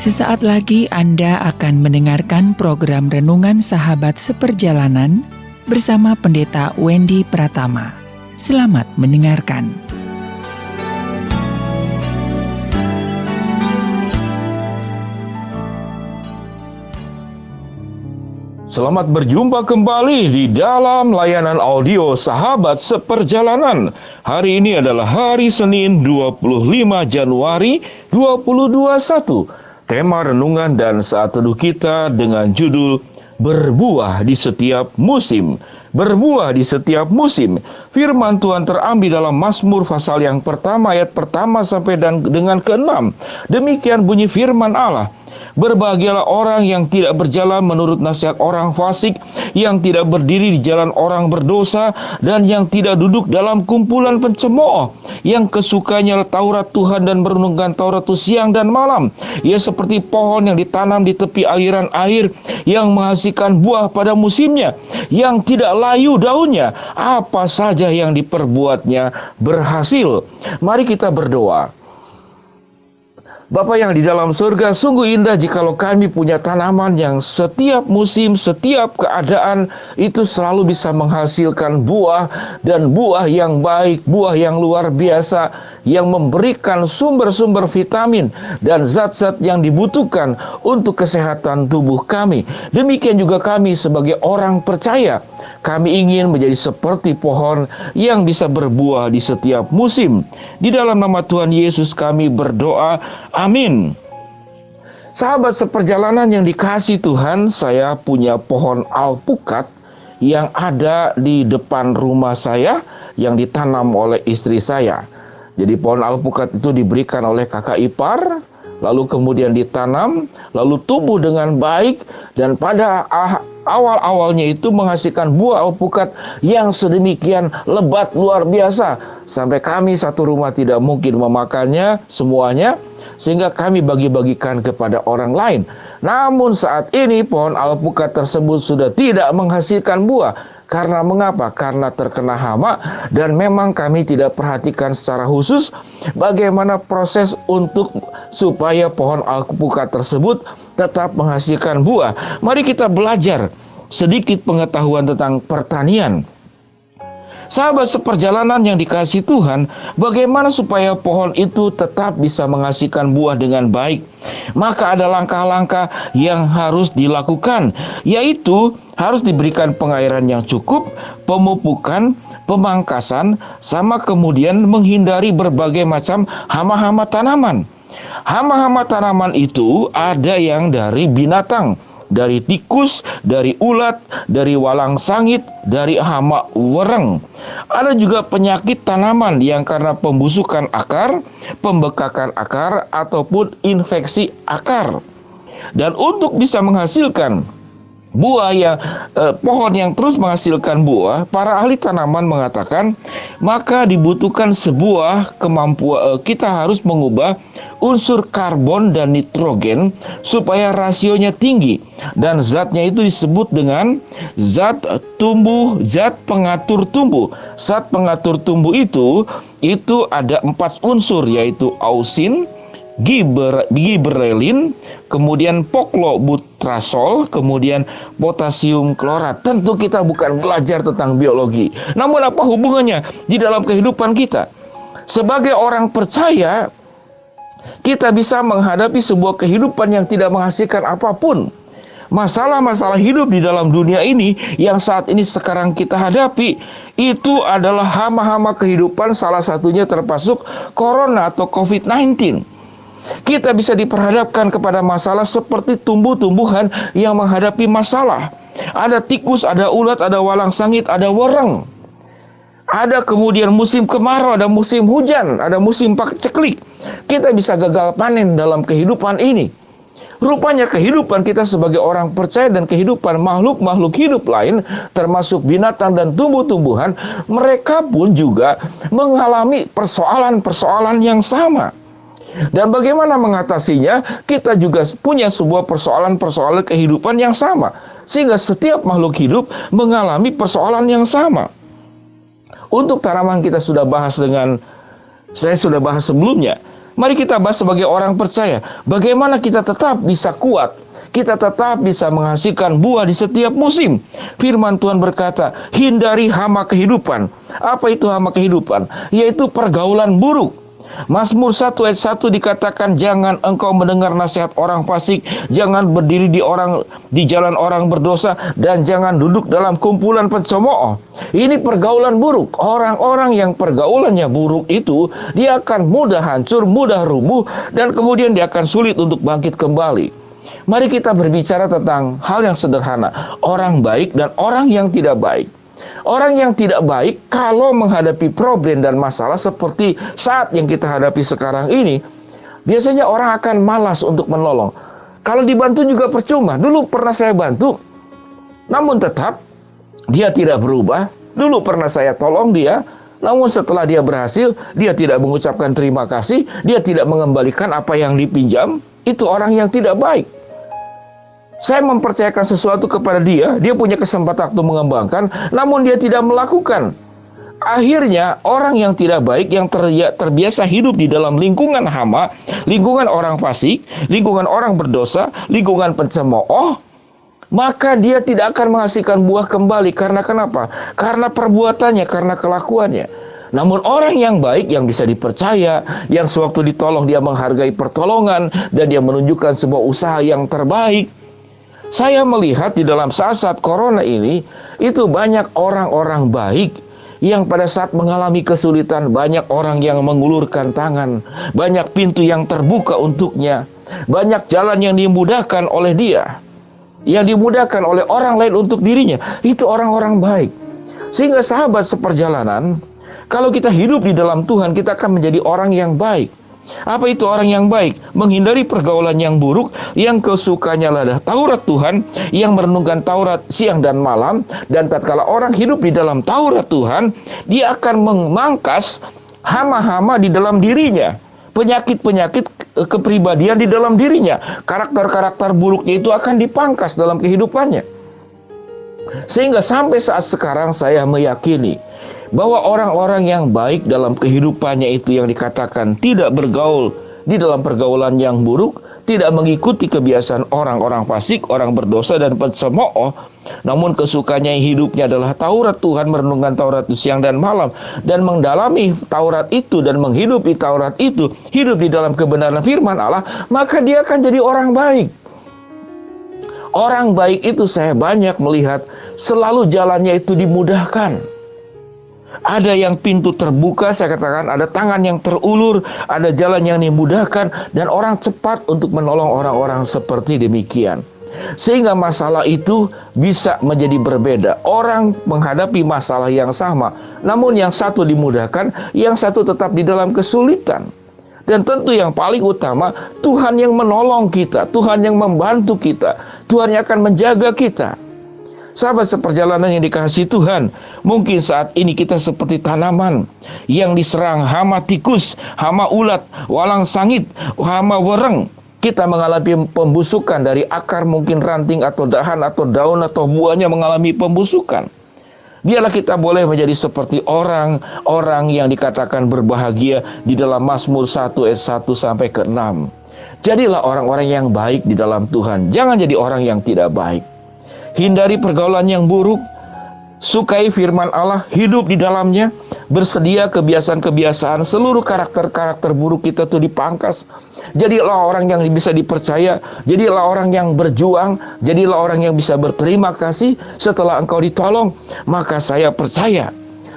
Sesaat lagi Anda akan mendengarkan program Renungan Sahabat Seperjalanan bersama Pendeta Wendy Pratama. Selamat mendengarkan. Selamat berjumpa kembali di dalam layanan audio Sahabat Seperjalanan. Hari ini adalah hari Senin 25 Januari 2021. Tema renungan dan saat teduh kita dengan judul Berbuah di Setiap Musim. Berbuah di setiap musim. Firman Tuhan terambil dalam Mazmur pasal yang pertama ayat pertama sampai dengan ke-6. Demikian bunyi firman Allah. Berbahagialah orang yang tidak berjalan menurut nasihat orang fasik, yang tidak berdiri di jalan orang berdosa, dan yang tidak duduk dalam kumpulan pencemooh, yang kesukanya Taurat Tuhan dan merenungkan Taurat itu siang dan malam. Ia seperti pohon yang ditanam di tepi aliran air, yang menghasilkan buah pada musimnya, yang tidak layu daunnya, apa saja yang diperbuatnya berhasil. Mari kita berdoa. Bapa yang di dalam surga, sungguh indah jikalau kami punya tanaman yang setiap musim, setiap keadaan itu selalu bisa menghasilkan buah, dan buah yang baik, buah yang luar biasa, yang memberikan sumber-sumber vitamin dan zat-zat yang dibutuhkan untuk kesehatan tubuh kami. Demikian juga kami sebagai orang percaya. Kami ingin menjadi seperti pohon yang bisa berbuah di setiap musim. Di dalam nama Tuhan Yesus kami berdoa. Amin. Sahabat seperjalanan yang dikasihi Tuhan, saya punya pohon alpukat yang ada di depan rumah saya yang ditanam oleh istri saya. Jadi pohon alpukat itu diberikan oleh kakak ipar, lalu kemudian ditanam, lalu tumbuh dengan baik, dan pada awal-awalnya itu menghasilkan buah alpukat yang sedemikian lebat luar biasa, sampai kami satu rumah tidak mungkin memakannya semuanya, sehingga kami bagi-bagikan kepada orang lain. Namun saat ini pohon alpukat tersebut sudah tidak menghasilkan buah. Karena mengapa? Karena terkena hama, dan memang kami tidak perhatikan secara khusus bagaimana proses untuk supaya pohon alpukat tersebut tetap menghasilkan buah. Mari kita belajar sedikit pengetahuan tentang pertanian. Sahabat seperjalanan yang dikasihi Tuhan, bagaimana supaya pohon itu tetap bisa menghasilkan buah dengan baik? Maka ada langkah-langkah yang harus dilakukan, yaitu harus diberikan pengairan yang cukup, pemupukan, pemangkasan, sama kemudian menghindari berbagai macam hama-hama tanaman. Hama-hama tanaman itu ada yang dari binatang, dari tikus, dari ulat, dari walang sangit, dari hama wereng. Ada juga penyakit tanaman yang karena pembusukan akar, pembekakan akar, ataupun infeksi akar. Dan untuk bisa menghasilkan buah pohon yang terus menghasilkan buah, para ahli tanaman mengatakan maka dibutuhkan sebuah kemampuan, kita harus mengubah unsur karbon dan nitrogen supaya rasionya tinggi, dan zatnya itu disebut dengan zat pengatur tumbuh. Zat pengatur tumbuh itu ada 4 unsur, yaitu ausin, giberelin, kemudian poklobutrasol, kemudian potasium klorat. Tentu kita bukan belajar tentang biologi, namun apa hubungannya di dalam kehidupan kita? Sebagai orang percaya, kita bisa menghadapi sebuah kehidupan yang tidak menghasilkan apapun. Masalah-masalah hidup di dalam dunia ini yang saat ini sekarang kita hadapi, itu adalah hama-hama kehidupan, salah satunya termasuk corona atau COVID-19. Kita bisa diperhadapkan kepada masalah seperti tumbuh-tumbuhan yang menghadapi masalah. Ada tikus, ada ulat, ada walang sangit, ada wereng. Ada kemudian musim kemarau, ada musim hujan, ada musim paceklik. Kita bisa gagal panen dalam kehidupan ini. Rupanya kehidupan kita sebagai orang percaya dan kehidupan makhluk-makhluk hidup lain, termasuk binatang dan tumbuh-tumbuhan, mereka pun juga mengalami persoalan-persoalan yang sama. Dan bagaimana mengatasinya? Kita juga punya sebuah persoalan-persoalan kehidupan yang sama, sehingga setiap makhluk hidup mengalami persoalan yang sama. Untuk tanaman kita sudah bahas saya sudah bahas sebelumnya. Mari kita bahas sebagai orang percaya, bagaimana kita tetap bisa kuat, kita tetap bisa menghasilkan buah di setiap musim. Firman Tuhan berkata, hindari hama kehidupan. Apa itu hama kehidupan? Yaitu pergaulan buruk. Mazmur 1 ayat 1 dikatakan, jangan engkau mendengar nasihat orang fasik, jangan berdiri di jalan orang berdosa, dan jangan duduk dalam kumpulan pencemooh. Ini pergaulan buruk. Orang-orang yang pergaulannya buruk itu, dia akan mudah hancur, mudah rubuh, dan kemudian dia akan sulit untuk bangkit kembali. Mari kita berbicara tentang hal yang sederhana, orang baik dan orang yang tidak baik. Orang yang tidak baik kalau menghadapi problem dan masalah seperti saat yang kita hadapi sekarang ini, biasanya orang akan malas untuk menolong. Kalau dibantu juga percuma. Dulu pernah saya bantu, namun tetap dia tidak berubah. Dulu pernah saya tolong dia, namun setelah dia berhasil, dia tidak mengucapkan terima kasih, dia tidak mengembalikan apa yang dipinjam. Itu orang yang tidak baik. Saya mempercayakan sesuatu kepada dia, dia punya kesempatan untuk mengembangkan, namun dia tidak melakukan. Akhirnya orang yang tidak baik, yang terbiasa hidup di dalam lingkungan hama, lingkungan orang fasik, lingkungan orang berdosa, lingkungan pencemooh, maka dia tidak akan menghasilkan buah kembali. Karena kenapa? Karena perbuatannya, karena kelakuannya. Namun orang yang baik, yang bisa dipercaya, yang sewaktu ditolong dia menghargai pertolongan, dan dia menunjukkan sebuah usaha yang terbaik. Saya melihat di dalam saat-saat corona ini, itu banyak orang-orang baik yang pada saat mengalami kesulitan, banyak orang yang mengulurkan tangan, banyak pintu yang terbuka untuknya, banyak jalan yang dimudahkan oleh dia, yang dimudahkan oleh orang lain untuk dirinya. Itu orang-orang baik. Sehingga sahabat seperjalanan, kalau kita hidup di dalam Tuhan, kita akan menjadi orang yang baik. Apa itu orang yang baik? Menghindari pergaulan yang buruk, yang kesukanya adalah Taurat Tuhan, yang merenungkan Taurat siang dan malam. Dan tatkala orang hidup di dalam Taurat Tuhan, dia akan memangkas hama-hama di dalam dirinya, penyakit-penyakit kepribadian di dalam dirinya, karakter-karakter buruknya itu akan dipangkas dalam kehidupannya. Sehingga sampai saat sekarang saya meyakini bahwa orang-orang yang baik dalam kehidupannya itu yang dikatakan tidak bergaul di dalam pergaulan yang buruk, tidak mengikuti kebiasaan orang-orang fasik, orang berdosa dan pencemooh, namun kesukanya hidupnya adalah Taurat Tuhan, merenungkan Taurat itu siang dan malam, dan mendalami Taurat itu dan menghidupi Taurat itu, hidup di dalam kebenaran firman Allah, maka dia akan jadi orang baik. Orang baik itu saya banyak melihat selalu jalannya itu dimudahkan. Ada yang pintu terbuka, saya katakan, ada tangan yang terulur, ada jalan yang dimudahkan, dan orang cepat untuk menolong orang-orang seperti demikian. Sehingga masalah itu bisa menjadi berbeda. Orang menghadapi masalah yang sama, namun yang satu dimudahkan, yang satu tetap di dalam kesulitan. Dan tentu yang paling utama, Tuhan yang menolong kita, Tuhan yang membantu kita, Tuhan yang akan menjaga kita. Sahabat seperjalanan yang dikasihi Tuhan, mungkin saat ini kita seperti tanaman yang diserang hama tikus, hama ulat, walang sangit, hama wereng. Kita mengalami pembusukan dari akar, mungkin ranting atau dahan atau daun atau buahnya mengalami pembusukan. Biarlah kita boleh menjadi seperti orang-orang yang dikatakan berbahagia di dalam Mazmur 1 ayat 1 sampai ke 6. Jadilah orang-orang yang baik di dalam Tuhan, jangan jadi orang yang tidak baik. Hindari pergaulan yang buruk, sukai firman Allah, hidup di dalamnya, bersedia kebiasaan-kebiasaan, seluruh karakter-karakter buruk kita itu dipangkas. Jadilah orang yang bisa dipercaya, jadilah orang yang berjuang, jadilah orang yang bisa berterima kasih setelah engkau ditolong. Maka saya percaya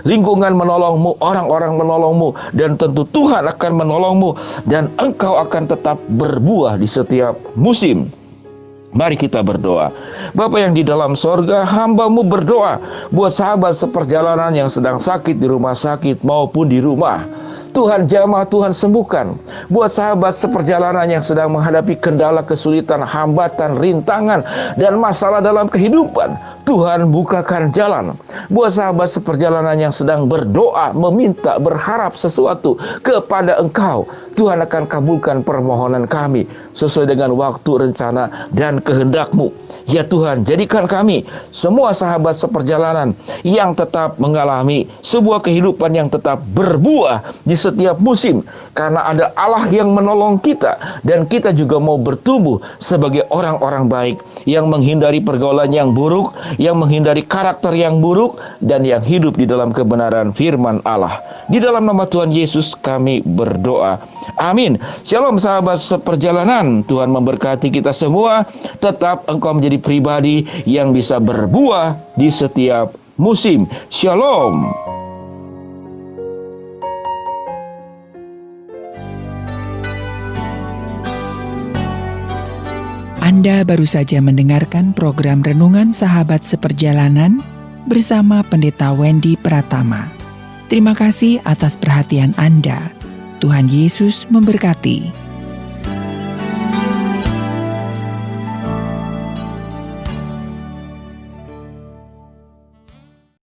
lingkungan menolongmu, orang-orang menolongmu, dan tentu Tuhan akan menolongmu, dan engkau akan tetap berbuah di setiap musim. Mari kita berdoa. Bapa yang di dalam sorga, hamba-Mu berdoa buat sahabat seperjalanan yang sedang sakit di rumah sakit maupun di rumah. Tuhan jamah, Tuhan sembuhkan. Buat sahabat seperjalanan yang sedang menghadapi kendala, kesulitan, hambatan, rintangan, dan masalah dalam kehidupan, Tuhan bukakan jalan. Buat sahabat seperjalanan yang sedang berdoa, meminta, berharap sesuatu kepada Engkau, Tuhan akan kabulkan permohonan kami sesuai dengan waktu, rencana, dan kehendak-Mu. Ya Tuhan, jadikan kami semua sahabat seperjalanan yang tetap mengalami sebuah kehidupan yang tetap berbuah di setiap musim. Karena ada Allah yang menolong kita, dan kita juga mau bertumbuh sebagai orang-orang baik yang menghindari pergaulan yang buruk, yang menghindari karakter yang buruk, dan yang hidup di dalam kebenaran firman Allah. Di dalam nama Tuhan Yesus kami berdoa. Amin. Shalom sahabat seperjalanan. Tuhan memberkati kita semua. Tetap engkau menjadi pribadi yang bisa berbuah di setiap musim. Shalom. Anda baru saja mendengarkan program Renungan Sahabat Seperjalanan bersama Pendeta Wendy Pratama. Terima kasih atas perhatian Anda. Tuhan Yesus memberkati.